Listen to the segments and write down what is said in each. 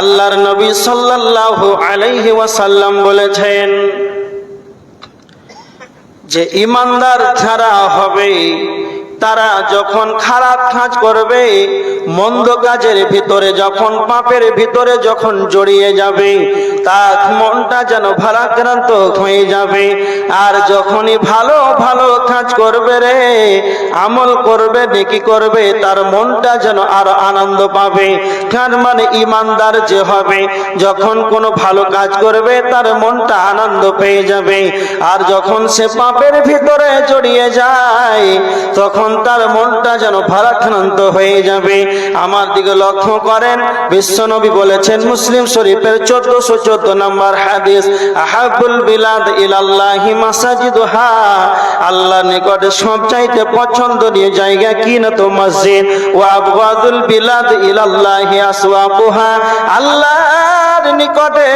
আল্লাহর নবী সাল্লাল্লাহু আলাইহি ওয়াসাল্লাম বলেছেন যে ঈমানদার যারা হবে তারা যখন খারাপ কাজ করবে, মন্দ কাজের ভিতরে যখন পাপের ভিতরে যখন জড়িয়ে যাবে, তার মনটা যেন ভারাক্রান্ত হয়ে যাবে। আর যখনই ভালো ভালো কাজ করবে রে, আমল করবে, নেকি করবে, তার মনটা যেন আরো আনন্দ পাবে। তার মানে ঈমানদার যে হবে যখন কোনো ভালো কাজ করবে তার মনটা আনন্দ পেয়ে যাবে। আর যখন সে পাপের ভিতরে জড়িয়ে যায় তখন তার মনটা যেন ভারাক্রান্ত হয়ে যাবে। আমার দিকে লক্ষ্য করেন, বিশ্বনবী বলেছেন মুসলিম শরীফের 1414 নম্বর হাদিস, আহাবুল বিলাদ ইলাল্লাহি মাসাজিদুহা, আল্লাহর নিকটে সবচাইতে পছন্দনীয় জায়গা কি না তো মসজিদ। ওয়া আবগাদুল বিলাদ ইলাল্লাহি আসওয়াকুহা, আল্লাহর নিকটে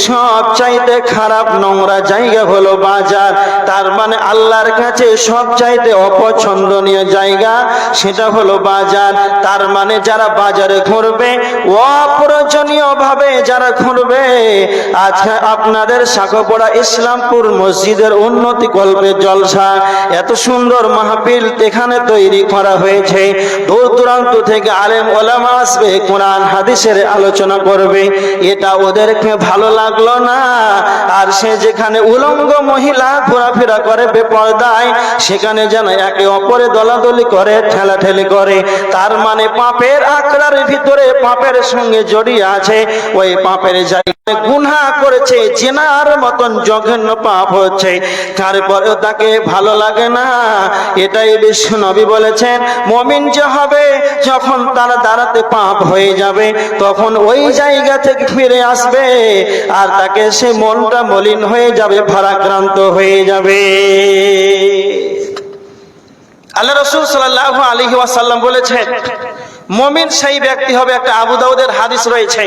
সবচাইতে খারাপ নোংরা জায়গা হলো বাজার। তার মানে আল্লাহর কাছে সবচাইতে অপছন্দনীয় জায়গা সেটা হলো বাজার। তার মানে যারা বাজারে ঘুরবে, অপ্রয়োজনীয় ভাবে যারা ঘুরবে, আজকে আপনাদের শাখাপড়া ইসলামপুর মসজিদের উন্নতি কল্পে জলসা, এত সুন্দর মাহফিল এখানে তৈরি করা হয়েছে। দূর দূরান্ত থেকে আলেম ওলামা আসবে, কোরআন হাদিসের আলোচনা করবে। এটা ওদেরকে ভালো লাগলো না। আর সে যেখানে উলঙ্গ মহিলা ঘোরাফেরা করে বেপরদায়, সেখানে যেন একে অপরে দলাদলি করে, ঠেলাঠেলি করে। তার মানে পাপের আকড়ার ভিতরে পাপের সঙ্গে জড়িয়ে আছে, ওই পাপের জায়গায় গুনাহ করেছে, জিনার মতন জঘন্য পাপ হচ্ছে, তারপরেও তাকে ভালো লাগে না। এটাই বিশ্ব নবী বলেছেন মুমিন যে হবে যখন তার দ্বারাতে পাপ হয়ে যাবে তখন ওই জায়গা থেকে ফিরে আসবে আর তাকে সে মনটা মলিন হয়ে যাবে, ভারাক্রান্ত হয়ে যাবে। আল্লাহ রাসূল সাল্লাল্লাহু আলাইহি ওয়াসাল্লাম বলেছেন মুমিন সেই ব্যক্তি হবে, একটা আবু দাউদের হাদিস রয়েছে,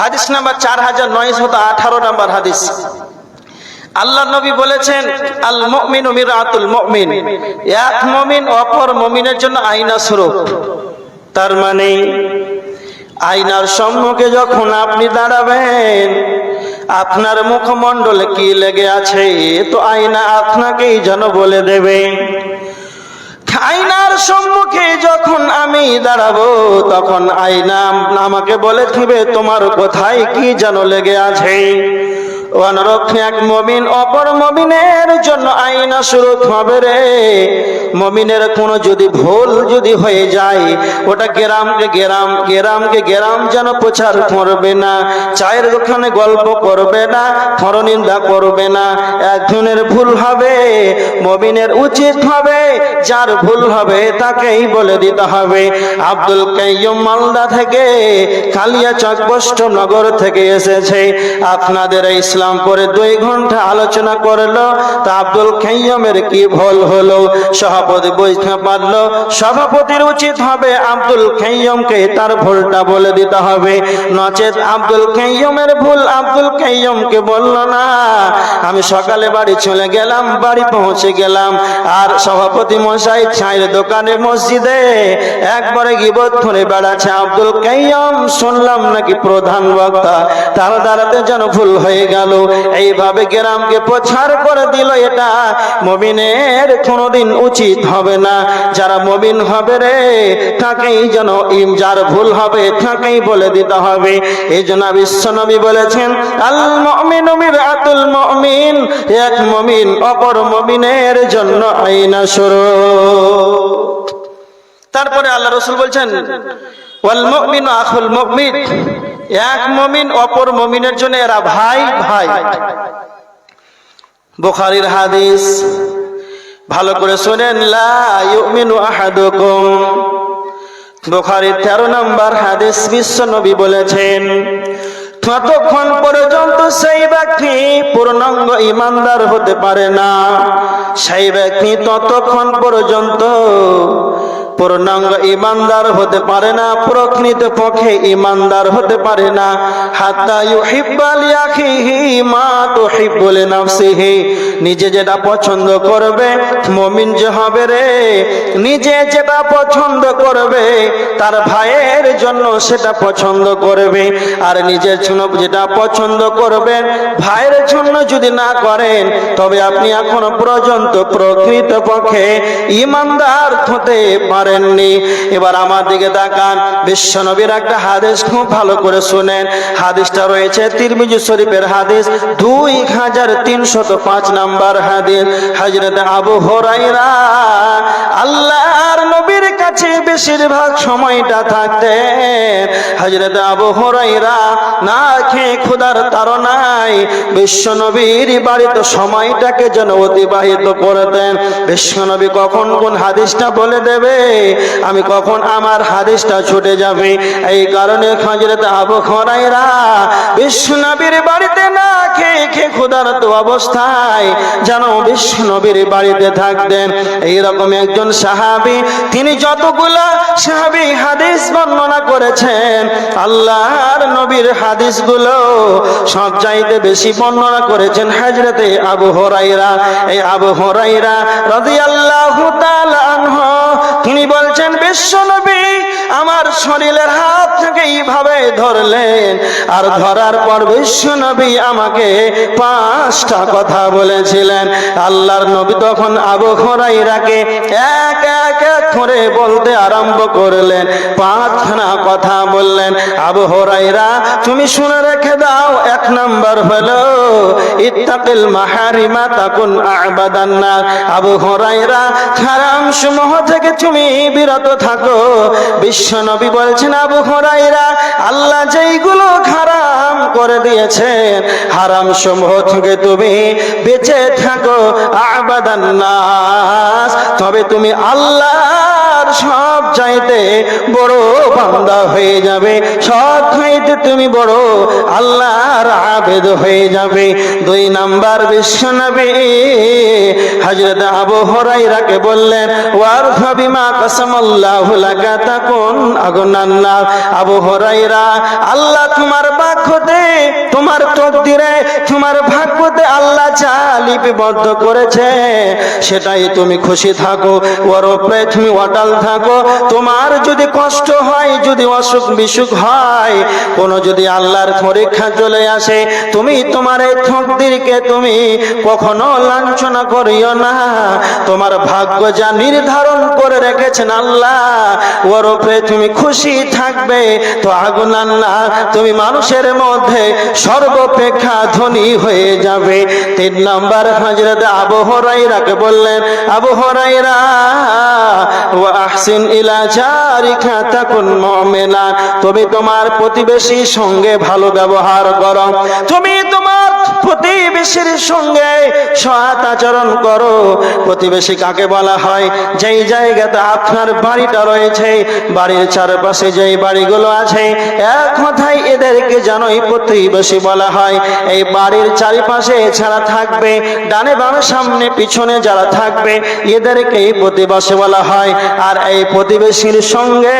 হাদিস নাম্বার 4918 নম্বর হাদিস। আল্লাহ নবী বলেছেন আল মুমিনু মিরাতুল মুমিন, এক মুমিন অপর মুমিনের জন্য আয়না স্বরূপ। তার মানে আয়নার সম্মুখে যখন আপনি দাঁড়াবেন, আপনার মুখমণ্ডলে কি লেগে আছে তো আয়না আপনাকেই যেন বলে দেবে। আয়নার সম্মুখে যখন আমি দাঁড়াবো তখন আয়না আমাকে বলে দিবে তোমার কোথায় কি যেন লেগে আছে। অনুরূপ এক মুমিন অপর মুমিনের জন্য আয়না স্বরূপ হবে রে। মুমিনের কোনো যদি ভুল যদি হয়ে যায়, ওটা গ্রামকে গ্রাম যেন প্রচার করবে না, চায়ের দোকানে গল্প করবে না, পরনিন্দা করবে না। একজনের ভুল হবে, মুমিনের উচিত হবে যার ভুল হবে তাকেই বলে দিতে হবে। আব্দুল কাইয়ুম মালদা থেকে, কালিয়াচক বৈষ্ণবনগর থেকে এসেছে। আপনাদের ইসলামপুরে 2 ঘন্টা আলোচনা করলো, তা আব্দুল কাইয়ুমের কি ভুল হলো সভাপতি বুঝতে পারলো। সভাপতির উচিত হবে আব্দুল কাইয়ুমকে তার ভুলটা বলে দিতে হবে, নচেত আব্দুল কাইয়ুমের ভুল আব্দুল কাইয়ুমকে বললো না। আমি সকালে বাড়ি চলে গেলাম, বাড়ি পৌঁছে গেলাম, আর সভাপতি মশাই চায়ের দোকানে মসজিদে একবারে গীবত করে বেড়াচ্ছে। আব্দুল কাইয়ুম শুনলাম নাকি প্রধান বক্তা, তার দ্বারাতে যেন ভুল হয়ে গেল। এইভাবে গ্রামকে প্রচার করে দিল। এটা মুমিনের কোনোদিন উচিত হবে না। যারা মুমিন হবে রে তাকেই যেন যার ভুল হবে তাকেই বলে দিতে হবে। এই জন্য বিশ্বনবী বলেছেন আল মুমিনু মিরাতুল মুমিন, এক মুমিন অপর মুমিনের জন্য আয়না স্বরূপ। তারপরে আল্লাহ রাসূল বলছেন ওয়াল মুমিনু আখুল মুমিন, এক মুমিন অপর মুমিনের জন্য এরা ভাই ভাই। বুখারীর হাদিস, ভালো করে শুনেন, লা ইউমিনু আহাদুকুম, বুখারীর 13 নম্বর হাদিস। বিশ্বনবী বলেছেন ততক্ষণ পর্যন্ত সেই ব্যক্তি পূর্ণাঙ্গ ঈমানদার হতে পারে না, সেই ব্যক্তি ততক্ষণ পর্যন্ত পূর্ণাঙ্গ ঈমানদার হতে পারে না, প্রকৃত পক্ষে ঈমানদার হতে পারে না। হাত্তা ইউহিব্বা লিআখিহি মা তুহিব্বু লিনাফসিহি, নিজে যেটা পছন্দ করবে মুমিন যে হবে রে, নিজে যেটা পছন্দ করবে তার ভাইয়ের জন্য সেটা পছন্দ করবে। আর নিজের জন্য যেটা পছন্দ করবেন ভাইয়ের জন্য যদি না করেন তবে আপনি এখনো পর্যন্ত প্রকৃত পক্ষে ঈমানদার হতে পারেননি। এবার আমার দিকে তাকান, বিশ্বনবীর একটা হাদিস খুব ভালো করে শুনেন। হাদিসটা রয়েছে তিরমিজি শরীফের হাদিস 2305 নম্বর হাদিস। হযরত আবু হুরায়রা আল্লাহর নবীর কাছে বেশিরভাগ সময়টা থাকতেন। হযরত আবু হুরায়রা না খেয়ে ক্ষুধার তাড়নায় বিশ্বনবীর বাড়িতে সময়টাকে যেন অতিবাহিত করতেন। বিশ্বনবী কখন কোন হাদিসটা বলে দেবে, আমি কখন আমার হাদিসটা ছুটে যাবে, এই কারণে হযরত আবু হুরায়রা বিশ্বনবীর বাড়িতে না খেয়ে ক্ষুধার্ত অবস্থায় যেন বিশ্বনবীর বাড়িতে থাকতেন। এইরকম একজন সাহাবী, তিনি যতগুলা সাহাবী হাদিস বর্ণনা করেছেন, আল্লাহর নবীর হাদিসগুলো সব চাইতে বেশি বর্ণনা করেছেন হযরতে আবু হুরায়রা। এই আবু হুরায়রা রাদিয়াল্লাহু তাআলা আনহু তিনি বলছেন, বিশ্বনবী আমার শরীরের হাত থেকে এইভাবে ধরলেন, আর ধরার পর বিশ্বনবী আমাকে 5টা কথা বলেছিলেন। আল্লাহর নবী তখন আবু হুরায়রাকে এক এক করে বলতে আরম্ভ করলেন, 5খানা কথা বললেন। আবু হুরায়রা তুমি শুনে রেখে দাও, 1 নাম্বার হলো ইত্তাকিল মাহারিমা তাকুন আ'বাদান নাস। আবু হুরায়রা হারাম সমূহ থেকে তুমি বিরত থাকো। বিশ্বনবী বলছেন, আবু হুরায়রা আল্লাহ যেইগুলো হারাম করে দিয়েছেন হারাম সমূহ থেকে তুমি বেঁচে থাকো। আ'বাদান নাস, তবে তুমি আল্লাহর সব চাইতে বড় বান্দা হয়ে যাবে, সব চাইতে তুমি বড় আল্লাহর আবেদ হয়ে যাবে। 2 নাম্বার বিশ্বনবী হযরত আবু হুরায়রাকে বললেন, ওয়ারফা বিমা কাসামাল্লাহু লাকা তাকুন আগনান নাস। আবু হুরায়রা আল্লাহ তোমার ভাগ্যতে, তোমার তকদিরে, তোমার ভাগ্যতে আল্লাহ যা লিপিবদ্ধ করেছে সেটাই তুমি খুশি থাকো, ওর উপরে তুমি অটল থাকো। তোমার যদি কষ্ট হয়, যদি অসুখ বিসুখ হয়, কোনো যদি আল্লাহর পরীক্ষা চলে আসে, তুমি তোমার এই তকদিরকে তুমি কখনো লাঞ্ছনা করিও না। তোমার ভাগ্য যা নির্ধারণ করে রেখেছেন আল্লাহ, ওর উপরে তুমি খুশি থাকবে। তো আগুনান না, তুমি মানুষের মধ্যে সর্বাপেক্ষা ধনী হয়ে যাবে। 3 নাম্বার হযরত আবু হুরায়রাকে বললেন, আবু হুরায়রা ওয়া আহসিন ইলা জারিকা তাকুন মুমিনান, তুমি তোমার প্রতিবেশীর সঙ্গে ভালো ব্যবহার করো, তুমি তোমার প্রতিবেশীর সঙ্গে সৎ আচরণ করো। প্রতিবেশী কাকে বলা হয়? যেই জায়গাতে আপনার বাড়িটা রয়েছে, বাড়ির চারপাশে যেই বাড়িগুলো আছে, এক কথায় এদেরকে জানোই প্রতিবেশী বলা হয়। এই বাড়ির চারিপাশে যারা থাকবে, ডানে বামে সামনে পিছনে যারা থাকবে, এদেরকেই প্রতিবেশী বলা হয়। আর এই প্রতিবেশীর সঙ্গে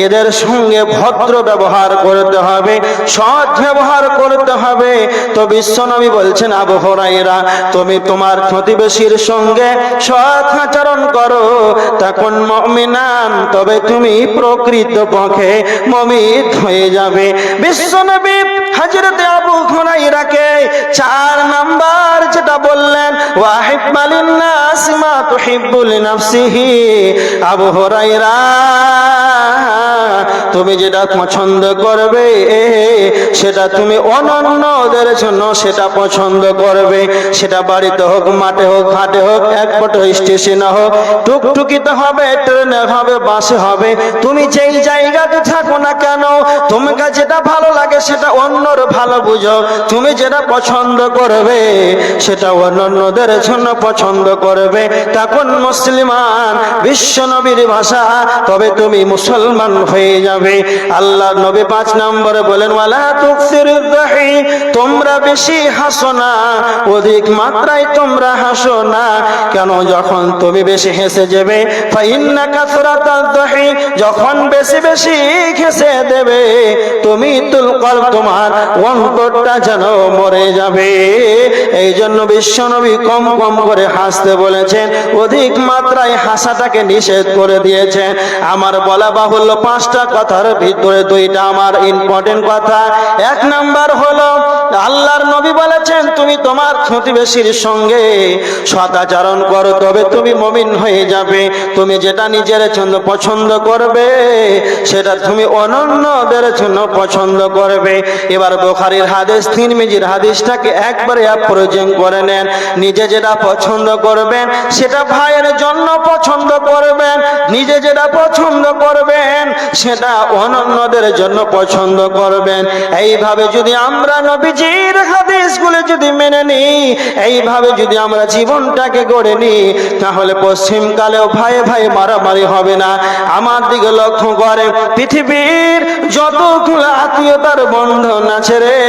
এদের সঙ্গে ভদ্র ব্যবহার করতে হবে, সৎ ব্যবহার করতে হবে। তো বিশ্বনবী বলছেন, আবু হুরায়রা তুমি তোমার প্রতিবেশীর সঙ্গে সৎ আচরণ করো, তখন মুমিনান, তবে তুমি প্রকৃত পক্ষে মুমিন হয়ে যাবে। বিশ্বনবী হযরত আবু হুরায়রাকে 4 নাম্বার যেটা বললেন, ওয়াহিব্বা লিন-নাস মা তুহিব্বু লিনাফসিহি। আবু হুরায়রা তুমি যেটা পছন্দ করবে সেটা তুমি অন্যদের জন্য সেটা পছন্দ করবে। সেটা বাড়িতে হোক, মাঠে হোক, ঘাটে হোক, একপটো স্টেশনে হোক, টুকটুকিতে হবে, ট্রেনে হবে, বাসে হবে, তুমি যেই জায়গাতে থাকো না কেন, তোমাকে যেটা ভালো লাগে সেটা অন্যর ভালো বুঝো। তুমি যেটা পছন্দ করবে সেটা অন্যদের জন্য পছন্দ করবে, তখন মুসলমান, বিশ্বনবীর ভাষা, তবে তুমি মুসলমান হয়ে যাবে। যাবে। আল্লাহর নবী 5 নম্বরে বলেন ওয়ালা তুকসিরুদ দাহি, তোমরা বেশি হাসো না, অধিক মাত্রায় তোমরা হাসো না। কেন? যখন তুমি বেশি হেসে যাবে, ফাইন্না কাসরাতাদ দাহি, যখন বেশি বেশি হেসে দেবে তুমি তুলকাল, তোমার অন্তরটা যেন মরে যাবে। এই জন্য বিশ্বনবী কম কম করে হাসতে বলেছেন, অধিক মাত্রায় হাসাটাকে নিষেধ করে দিয়েছেন। আমার বলা বাহুল্য 5টা কথার ভিতরে 2টা আমার ইম্পর্টেন্ট কথা। 1 নাম্বার হলো আল্লাহর নবী বলেছেন তুমি তোমার প্রতিবেশীর সঙ্গে সদাচরণ করো, তবে তুমি মুমিন হয়ে যাবে। তুমি যেটা নিজের জন্য পছন্দ করবে সেটা তুমি অন্যদের জন্য পছন্দ করবে। এবার বুখারীর হাদিস, তিরমিজির হাদিসটাকে একবারে প্রয়োজন করে নেন। নিজে যেটা পছন্দ করবেন সেটা ভাইয়ের জন্য পছন্দ করবেন, নিজে যেটা পছন্দ করবেন সেটা অন্যদের জন্য পছন্দ করবেন। এইভাবে যদি আমরা নবীজির হাদিসগুলো যদি মেনে নিই, এইভাবে যদি আমরা জীবনটাকে গড়ে নিই, তাহলে পশ্চিমকালেও ভাইয়ে ভাই মারামারি হবে না। আমার দিকে লক্ষ্য করে, পৃথিবীর যতগুলো আত্মীয়তার বন্ধন আছে রে,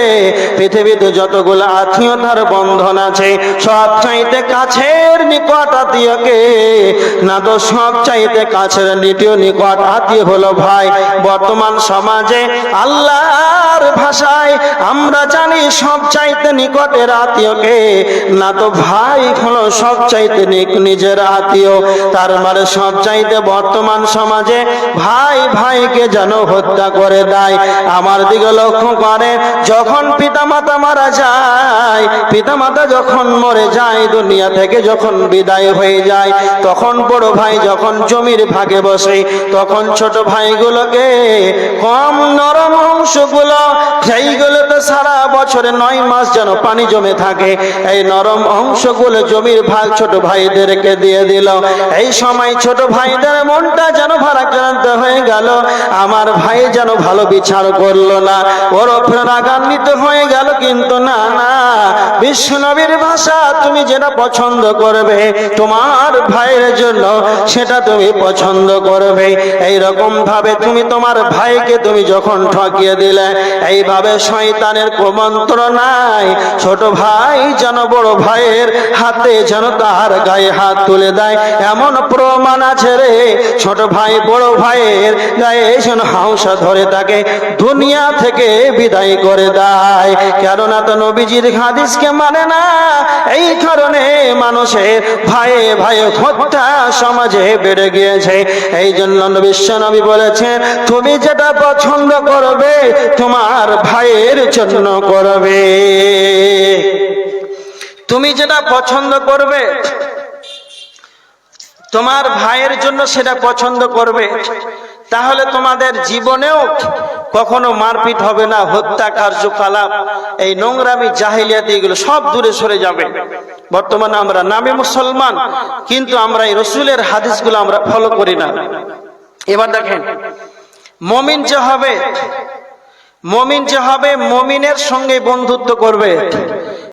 পৃথিবীতে যতগুলো আত্মীয়তার বন্ধন আছে, সব চাইতে কাছের নিকট আত্মীয়কে না তো সব চাইতে কাছের দ্বিতীয় নিকট আত্মীয় হলো ভাই। বর্তমান সমাজে আল্লাহর ভাষায় আমরা জানি সব চাইতে নিকটের আত্মীয়কে না তো ভাই হলো সব চাইতে নিজের আত্মীয়। তার মানে সব চাইতে বর্তমান সমাজে ভাই ভাইকে যেন হত্যা করে দেয়। আমার দিকে লক্ষ্য করে, যখন পিতামাতা মারা যায়, পিতামাতা যখন মরে যায়, দুনিয়া থেকে যখন বিদায় হয়ে যায়, তখন বড় ভাই যখন জমির ভাগে বসে, তখন ছোট ভাইগুলোকে কম নরম অংশগুলো, সেইগুলোতে সারা বছরে 9 মাস যেন পানি জমে থাকে, এই নরম অংশগুলো জমির ভাগ ছোট ভাইদেরকে দিয়ে দিল। এই সময় ছোট ভাইদের মনটা যেন ভারাক্রান্ত হয়ে গেল, আমার ভাই যেন ভালো বিচার করলো না, ওর ওপরে রাগান্বিত হয়ে গেল। কিন্তু না না, বিশ্বনবীর ভাষা, তুমি যেটা পছন্দ করবে তোমার ভাইয়ের জন্য সেটা তুমি পছন্দ করবে। এইরকম ভাবে তুমি তোমার ভাইকে তুমি যখন ঠকিয়ে দিলে, এইভাবে শয়তানের কুমন্ত্রণায় ছোট ভাই যেন বড় ভাইয়ের হাতে যেন তার গায়ে হাত তুলে দেয়, এমন প্রমাণ আছে রে। ছোট ভাই বড় ভাইয়ের গায়ে যেন হাউসা ধরে তাকে দুনিয়া থেকে বিদায় করে দেয়। কেননা তো নবীজির হাদিসকে মানে না, এই কারণে মানুষের ভাইয়ে ভাইয়ে হত্যা সমাজে বেড়ে গিয়েছে। এই জন্য বিশ্বনবী বলেছেন, তুমি যেটা পছন্দ করবে তোমার ভাইয়ের জন্য করবে। তুমি যেটা পছন্দ করবে তোমার ভাইয়ের জন্য সেটা পছন্দ করবে, তাহলে তোমাদের জীবনেও কখনো মারপিট হবে না, হত্যা কার্যকলাপ, এই নোংরামি জাহিলিয়াতি এগুলো সব দূরে সরে যাবে। বর্তমানে আমরা নামে মুসলমান, কিন্তু আমরা এই রসুলের হাদিসগুলো আমরা ফলো করি না। এবার দেখেন, মুমিন যে হবে, মুমিনের সঙ্গে বন্ধুত্ব করবে।